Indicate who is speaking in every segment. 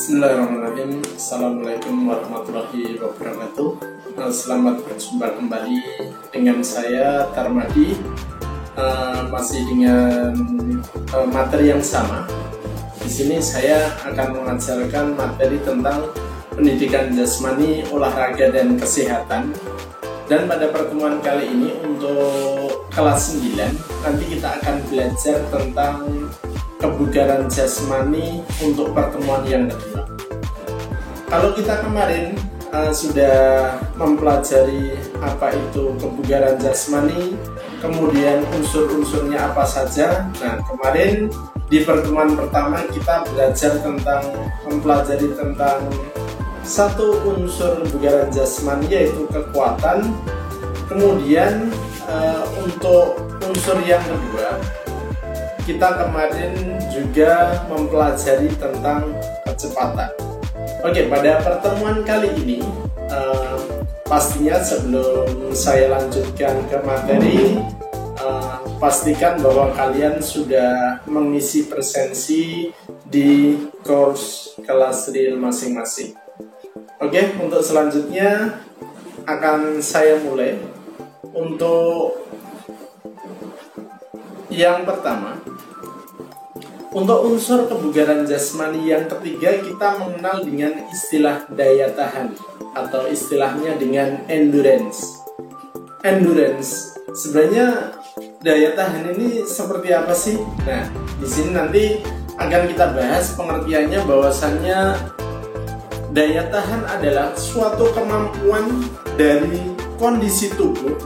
Speaker 1: Bismillahirrahmanirrahim. Assalamualaikum warahmatullahi wabarakatuh. Selamat berjumpa kembali dengan saya Tarmadi, masih dengan materi yang sama. Di sini saya akan mengajarkan materi tentang pendidikan jasmani, olahraga dan kesehatan. Dan pada pertemuan kali ini untuk kelas 9 nanti kita akan belajar tentang kebugaran jasmani untuk pertemuan yang kedua. Kalau kita kemarin sudah mempelajari apa itu kebugaran jasmani, kemudian unsur-unsurnya apa saja. Nah, kemarin di pertemuan pertama kita belajar tentang mempelajari tentang satu unsur kebugaran jasmani, yaitu kekuatan. Kemudian untuk unsur yang kedua, kita kemarin juga mempelajari tentang kecepatan. Oke, pada pertemuan kali ini pastinya sebelum saya lanjutkan ke materi, pastikan bahwa kalian sudah mengisi presensi di course kelas real masing-masing. Oke, untuk selanjutnya akan saya mulai. Untuk yang pertama, untuk unsur kebugaran jasmani yang ketiga, kita mengenal dengan istilah daya tahan atau istilahnya dengan endurance. Endurance, sebenarnya daya tahan ini seperti apa sih? Nah, di sini nanti akan kita bahas pengertiannya, bahwasannya daya tahan adalah suatu kemampuan dari kondisi tubuh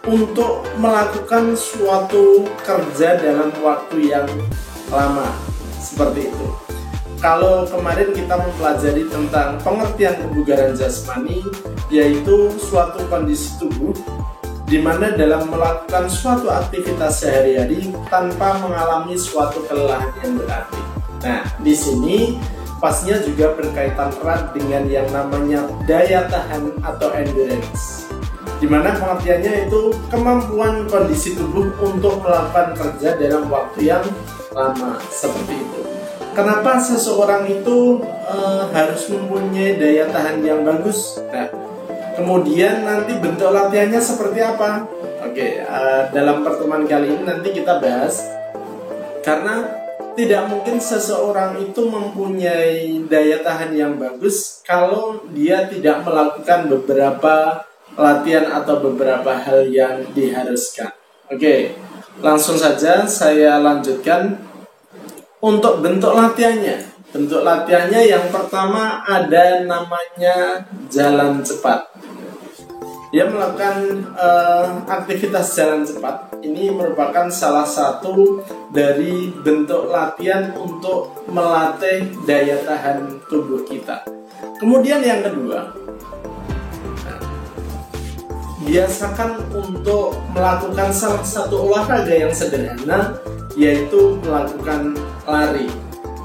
Speaker 1: untuk melakukan suatu kerja dalam waktu yang lama, seperti itu. Kalau kemarin kita mempelajari tentang pengertian kebugaran jasmani, yaitu suatu kondisi tubuh di mana dalam melakukan suatu aktivitas sehari-hari tanpa mengalami suatu kelelahan yang berarti. Nah, di sini pastinya juga berkaitan erat dengan yang namanya daya tahan atau endurance, di mana pengertiannya itu kemampuan kondisi tubuh untuk melakukan kerja dalam waktu yang lama, seperti itu. Kenapa seseorang itu harus mempunyai daya tahan yang bagus? Nah, kemudian nanti bentuk latihannya seperti apa? Oke, dalam pertemuan kali ini nanti kita bahas, karena tidak mungkin seseorang itu mempunyai daya tahan yang bagus kalau dia tidak melakukan beberapa latihan atau beberapa hal yang diharuskan. Oke, langsung saja saya lanjutkan. Untuk bentuk latihannya. Bentuk latihannya yang pertama ada namanya jalan cepat. Dia melakukan aktivitas jalan cepat. Ini merupakan salah satu dari bentuk latihan untuk melatih daya tahan tubuh kita. Kemudian yang kedua, biasakan untuk melakukan salah satu olahraga yang sederhana, yaitu melakukan lari.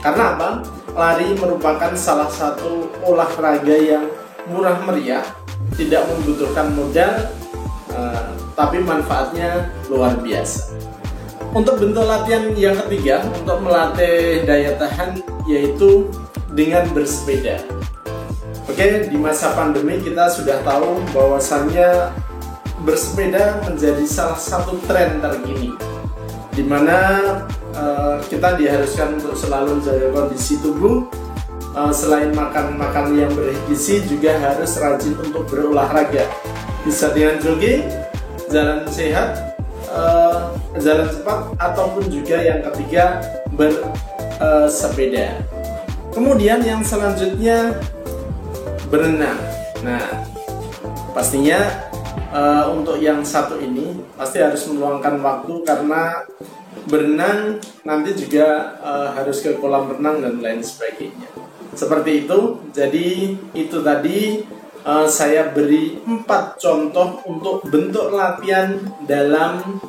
Speaker 1: Karena apa? Lari merupakan salah satu olahraga yang murah meriah, tidak membutuhkan modal, tapi manfaatnya luar biasa. Untuk bentuk latihan yang ketiga untuk melatih daya tahan, yaitu dengan bersepeda. Oke, di masa pandemi kita sudah tahu bahwasannya bersepeda menjadi salah satu tren terkini, di mana kita diharuskan untuk selalu menjaga kondisi tubuh. Selain makan yang bergizi, juga harus rajin untuk berolahraga, bisa dengan jogging, jalan sehat, jalan cepat, ataupun juga yang ketiga bersepeda. Kemudian yang selanjutnya berenang. Nah, pastinya untuk yang satu ini pasti harus meluangkan waktu, karena berenang nanti juga harus ke kolam renang dan lain sebagainya. Seperti itu. Jadi itu tadi saya beri 4 contoh untuk bentuk latihan dalam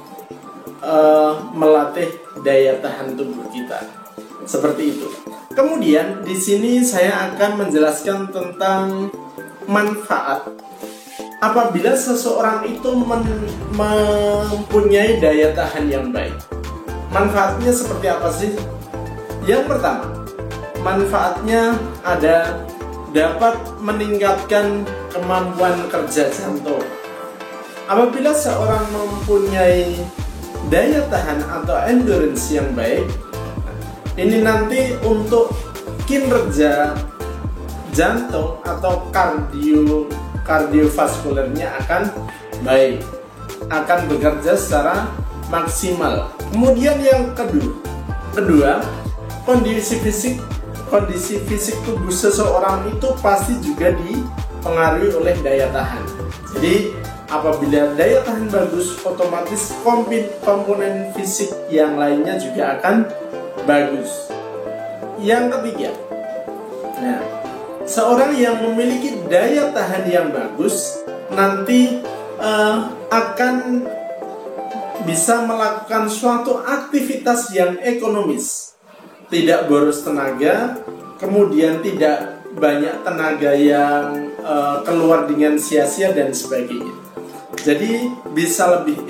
Speaker 1: melatih daya tahan tubuh kita. Seperti itu. Kemudian di sini saya akan menjelaskan tentang manfaat apabila seseorang itu mempunyai daya tahan yang baik. Manfaatnya seperti apa sih? Yang pertama, manfaatnya ada dapat meningkatkan kemampuan kerja jantung. Apabila seorang mempunyai daya tahan atau endurance yang baik, ini nanti untuk kinerja jantung atau kardiovaskulernya akan baik, akan bekerja secara maksimal. Kemudian yang kedua, kondisi fisik tubuh seseorang itu pasti juga dipengaruhi oleh daya tahan. Jadi apabila daya tahan bagus, otomatis komponen fisik yang lainnya juga akan bagus. Yang ketiga, nah, seorang yang memiliki daya tahan yang bagus nanti akan bisa melakukan suatu aktivitas yang ekonomis, tidak boros tenaga, kemudian tidak banyak tenaga yang keluar dengan sia-sia dan sebagainya. Jadi bisa lebih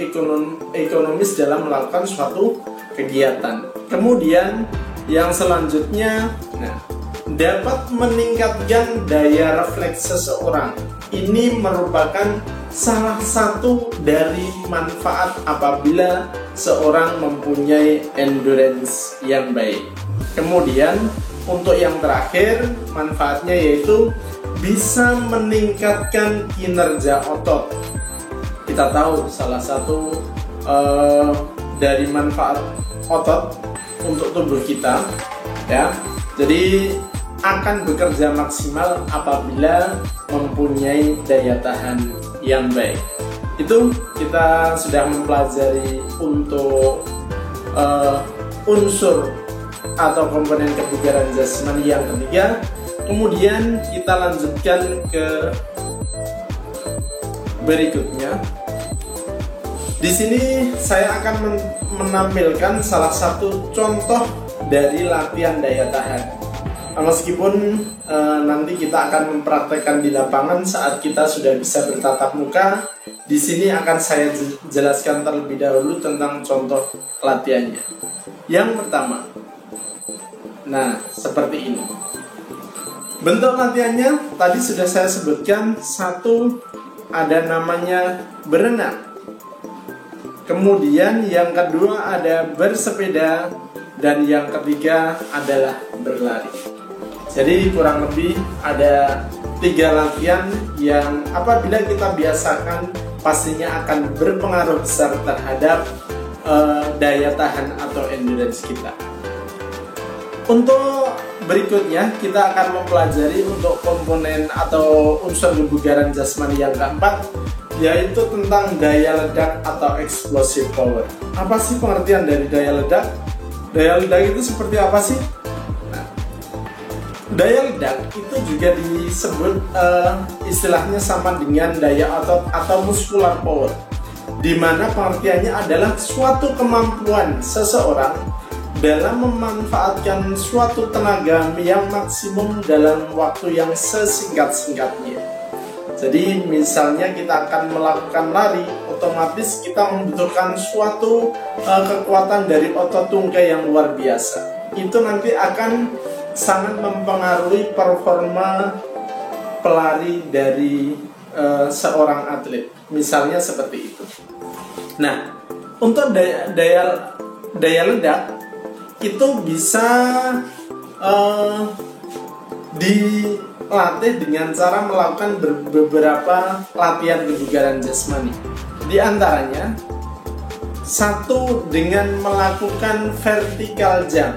Speaker 1: ekonomis dalam melakukan suatu kegiatan. Kemudian yang selanjutnya, nah, dapat meningkatkan daya refleks seseorang. Ini merupakan salah satu dari manfaat apabila seorang mempunyai endurance yang baik. Kemudian untuk yang terakhir, manfaatnya yaitu bisa meningkatkan kinerja otot. Kita tahu salah satu dari manfaat otot untuk tubuh kita, ya. Jadi akan bekerja maksimal apabila mempunyai daya tahan yang baik. Itu kita sudah mempelajari untuk unsur atau komponen kebugaran jasmani yang ketiga. Kemudian kita lanjutkan ke berikutnya. Di sini saya akan menampilkan salah satu contoh dari latihan daya tahan. Meskipun nanti kita akan mempraktekkan di lapangan saat kita sudah bisa bertatap muka, di sini akan saya jelaskan terlebih dahulu tentang contoh latihannya. Yang pertama, nah seperti ini. Bentuk latihannya tadi sudah saya sebutkan. Satu, ada namanya berenang. Kemudian yang kedua ada bersepeda, dan yang ketiga adalah berlari. Jadi kurang lebih ada 3 latihan yang apabila kita biasakan pastinya akan berpengaruh besar terhadap daya tahan atau endurance kita. Untuk berikutnya kita akan mempelajari untuk komponen atau unsur kebugaran jasmani yang keempat, yaitu tentang daya ledak atau explosive power. Apa sih pengertian dari daya ledak? Daya ledak itu seperti apa sih? Nah, daya ledak itu juga disebut istilahnya sama dengan daya otot atau muscular power, di mana pengertiannya adalah suatu kemampuan seseorang dalam memanfaatkan suatu tenaga yang maksimum dalam waktu yang sesingkat-singkatnya. Jadi misalnya kita akan melakukan lari, otomatis kita membutuhkan suatu kekuatan dari otot tungkai yang luar biasa. Itu nanti akan sangat mempengaruhi performa pelari dari seorang atlet. Misalnya seperti itu. Nah, untuk daya ledak itu bisa dilatih dengan cara melakukan beberapa latihan kebugaran jasmani. Di antaranya, satu, dengan melakukan vertical jump.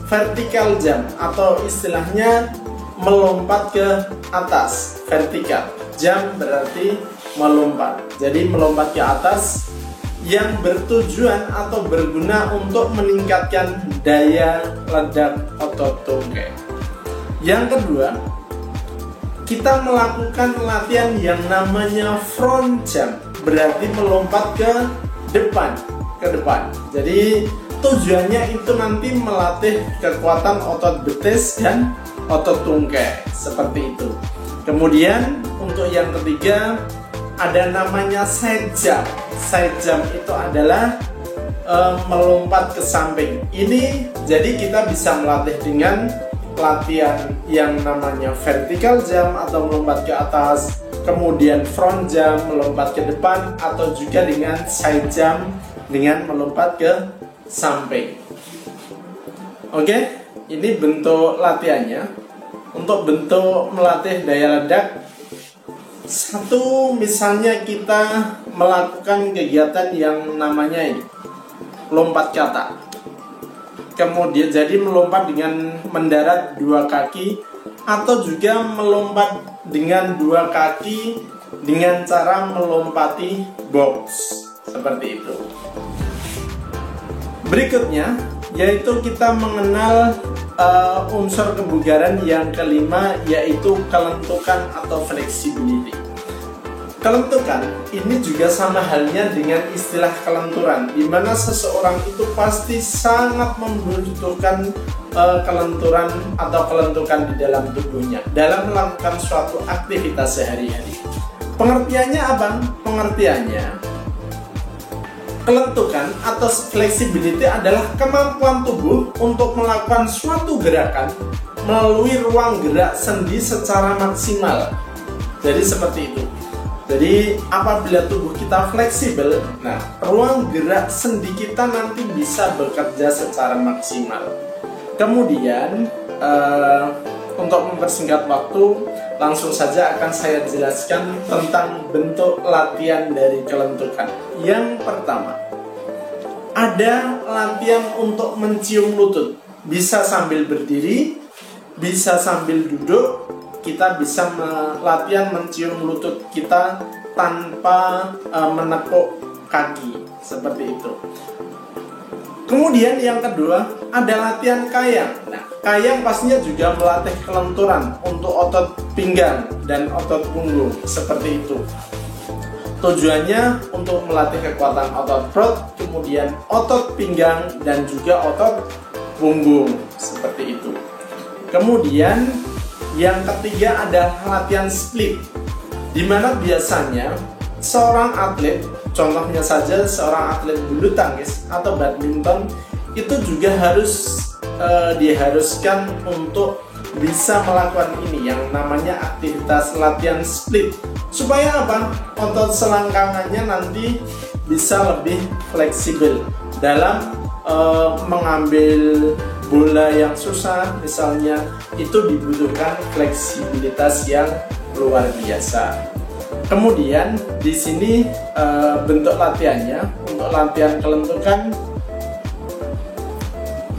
Speaker 1: Vertical jump atau istilahnya melompat ke atas. Vertical jump berarti melompat. Jadi melompat ke atas yang bertujuan atau berguna untuk meningkatkan daya ledak otot tungkai. Yang kedua, kita melakukan latihan yang namanya front jump, berarti melompat ke depan. Jadi tujuannya itu nanti melatih kekuatan otot betis dan otot tungkai, seperti itu. Kemudian untuk yang ketiga ada namanya side jump. Side jump itu adalah melompat ke samping. Ini jadi kita bisa melatih dengan latihan yang namanya vertical jump atau melompat ke atas, kemudian front jump melompat ke depan, atau juga dengan side jump dengan melompat ke samping. Oke, ini bentuk latihannya. Untuk bentuk melatih daya ledak, satu, misalnya kita melakukan kegiatan yang namanya ini lompat ke atas. Kemudian jadi melompat dengan mendarat dua kaki, atau juga melompat dengan dua kaki dengan cara melompati box seperti itu. Berikutnya yaitu kita mengenal unsur kebugaran yang kelima, yaitu kelentukan atau flexibility. Kelentukan ini juga sama halnya dengan istilah kelenturan, di mana seseorang itu pasti sangat membutuhkan kelenturan atau kelentukan di dalam tubuhnya dalam melakukan suatu aktivitas sehari-hari. Pengertiannya apa? Pengertiannya, kelentukan atau flexibility adalah kemampuan tubuh untuk melakukan suatu gerakan melalui ruang gerak sendi secara maksimal. Jadi seperti itu. Jadi apabila tubuh kita fleksibel, nah ruang gerak sendi kita nanti bisa bekerja secara maksimal. Kemudian untuk mempersingkat waktu, langsung saja akan saya jelaskan tentang bentuk latihan dari kelentukan. Yang pertama, ada latihan untuk mencium lutut. Bisa sambil berdiri, bisa sambil duduk. Kita bisa latihan mencium lutut kita tanpa menekuk kaki, seperti itu. Kemudian yang kedua, ada latihan kayang. Nah, kayang pastinya juga melatih kelenturan untuk otot pinggang dan otot punggung, seperti itu. Tujuannya untuk melatih kekuatan otot perut, kemudian otot pinggang dan juga otot punggung, seperti itu. Kemudian yang ketiga ada latihan split, di mana biasanya seorang atlet, contohnya saja seorang atlet bulu tangkis atau badminton, itu juga harus diharuskan untuk bisa melakukan ini yang namanya aktivitas latihan split. Supaya apa? Otot selangkangannya nanti bisa lebih fleksibel dalam mengambil bola yang susah, misalnya, itu dibutuhkan fleksibilitas yang luar biasa. Kemudian di sini bentuk latihannya untuk latihan kelentukan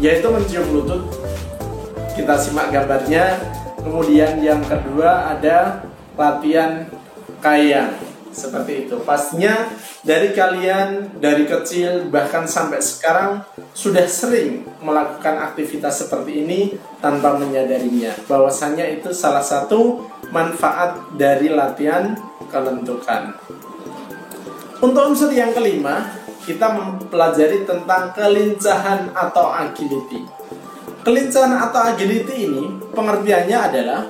Speaker 1: yaitu mencium lutut. Kita simak gambarnya. Kemudian yang kedua ada latihan kayang, seperti itu. Pastinya dari kalian dari kecil bahkan sampai sekarang sudah sering melakukan aktivitas seperti ini tanpa menyadarinya, bahwasannya itu salah satu manfaat dari latihan kelentukan. Untuk unsur yang kelima, kita mempelajari tentang kelincahan atau agility. Kelincahan atau agility ini pengertiannya adalah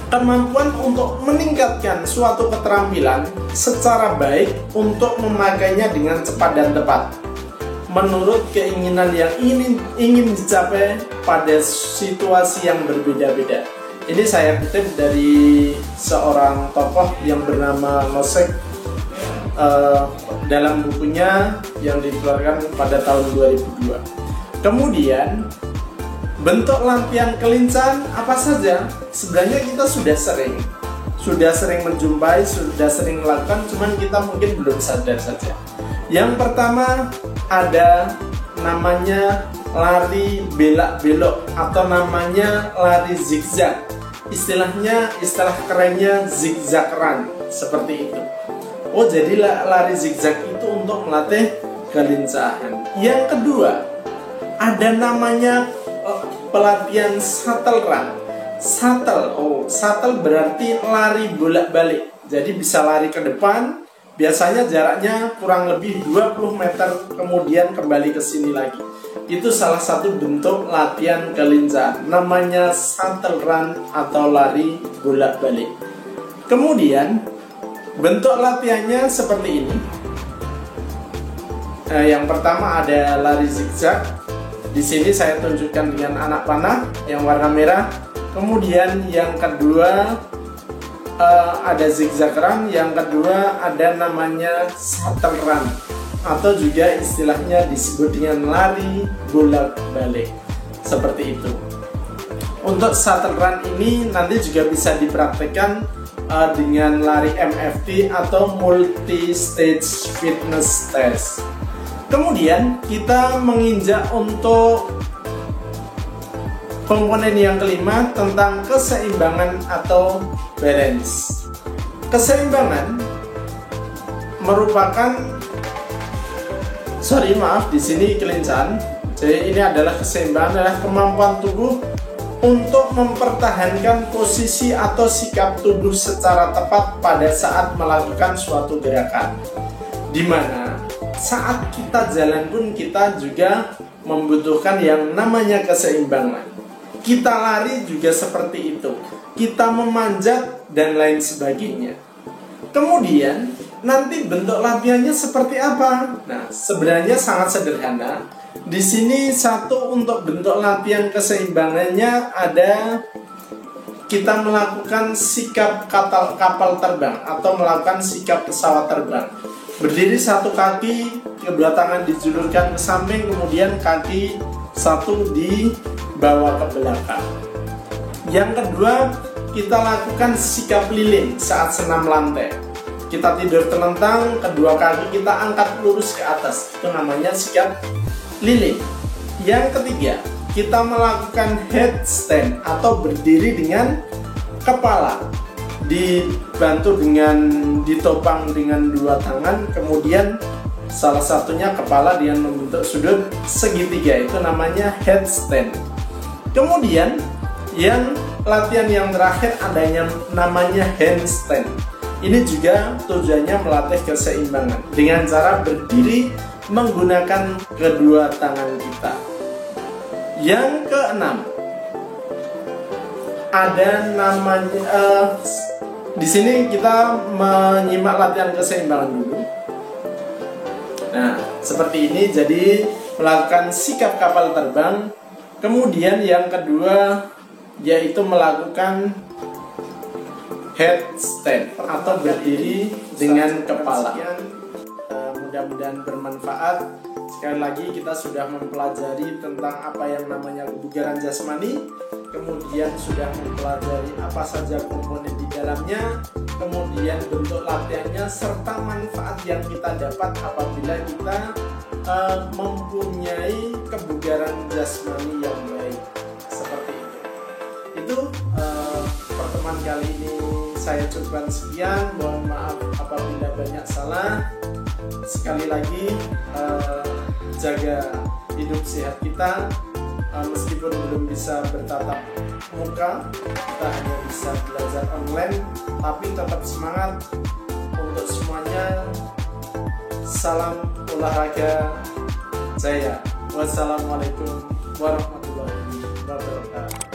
Speaker 1: kemampuan untuk meningkatkan suatu keterampilan secara baik untuk memakainya dengan cepat dan tepat menurut keinginan yang ingin dicapai pada situasi yang berbeda-beda. Ini saya kutip dari seorang tokoh yang bernama Nosek dalam bukunya yang dikeluarkan pada tahun 2002. Kemudian bentuk latihan kelincahan apa saja? Sebenarnya kita sudah sering menjumpai, sudah sering melakukan, cuman kita mungkin belum sadar saja. Yang pertama ada namanya lari belak-belok atau namanya lari zigzag. Istilah kerennya zigzag run, seperti itu. Oh, jadi lari zigzag itu untuk melatih kelincahan. Yang kedua, ada namanya pelatihan shuttle run. Shuttle berarti lari bolak-balik. Jadi bisa lari ke depan, biasanya jaraknya kurang lebih 20 meter, kemudian kembali ke sini lagi. Itu salah satu bentuk latihan kelincahan, namanya shuttle run atau lari bolak-balik. Kemudian bentuk latihannya seperti ini. Yang pertama ada lari zigzag, Di sini saya tunjukkan dengan anak panah yang warna merah. Kemudian yang kedua ada zigzag run, yang kedua ada namanya shuttle run, atau juga istilahnya disebut dengan lari bolak-balik, seperti itu. Untuk shuttle run ini nanti juga bisa dipraktekkan dengan lari MFT atau multi stage fitness test. Kemudian kita menginjak untuk komponen yang kelima tentang keseimbangan atau balance. Keseimbangan merupakan di sini kelincahan. Jadi ini adalah keseimbangan, adalah kemampuan tubuh untuk mempertahankan posisi atau sikap tubuh secara tepat pada saat melakukan suatu gerakan. Dimana saat kita jalan pun kita juga membutuhkan yang namanya keseimbangan. Kita lari juga seperti itu. Kita memanjat dan lain sebagainya. Kemudian nanti bentuk latihannya seperti apa? Nah, sebenarnya sangat sederhana. Di sini satu untuk bentuk latihan keseimbangannya ada kita melakukan sikap kapal terbang atau melakukan sikap pesawat terbang. Berdiri satu kaki, kedua tangan dijulurkan ke samping, kemudian kaki satu dibawa ke belakang. Yang kedua, kita lakukan sikap lilin saat senam lantai. Kita tidur telentang, kedua kaki kita angkat lurus ke atas. Itu namanya sikap lilin. Yang ketiga, kita melakukan headstand atau berdiri dengan kepala dibantu dengan ditopang dengan dua tangan, kemudian salah satunya kepala dengan membentuk sudut segitiga, itu namanya headstand. Kemudian yang latihan yang terakhir adanya namanya handstand. Ini juga tujuannya melatih keseimbangan dengan cara berdiri menggunakan kedua tangan kita. Yang keenam ada namanya di sini kita menyimak latihan keseimbangan dulu. Nah, seperti ini, jadi melakukan sikap kapal terbang. Kemudian yang kedua yaitu melakukan headstand atau berdiri dengan kepala. Mudah-mudahan bermanfaat. Sekali lagi kita sudah mempelajari tentang apa yang namanya kebugaran jasmani, kemudian sudah mempelajari apa saja komponen di dalamnya, kemudian bentuk latihannya, serta manfaat yang kita dapat apabila kita mempunyai kebugaran jasmani yang baik. Seperti itu. Itu pertemuan kali ini saya cukupkan sekian. Mohon maaf apabila banyak salah. Sekali lagi jaga hidup sehat kita, meskipun belum bisa bertatap muka, kita hanya bisa belajar online, tapi tetap semangat untuk semuanya. Salam olahraga jaya. Wassalamualaikum warahmatullahi wabarakatuh.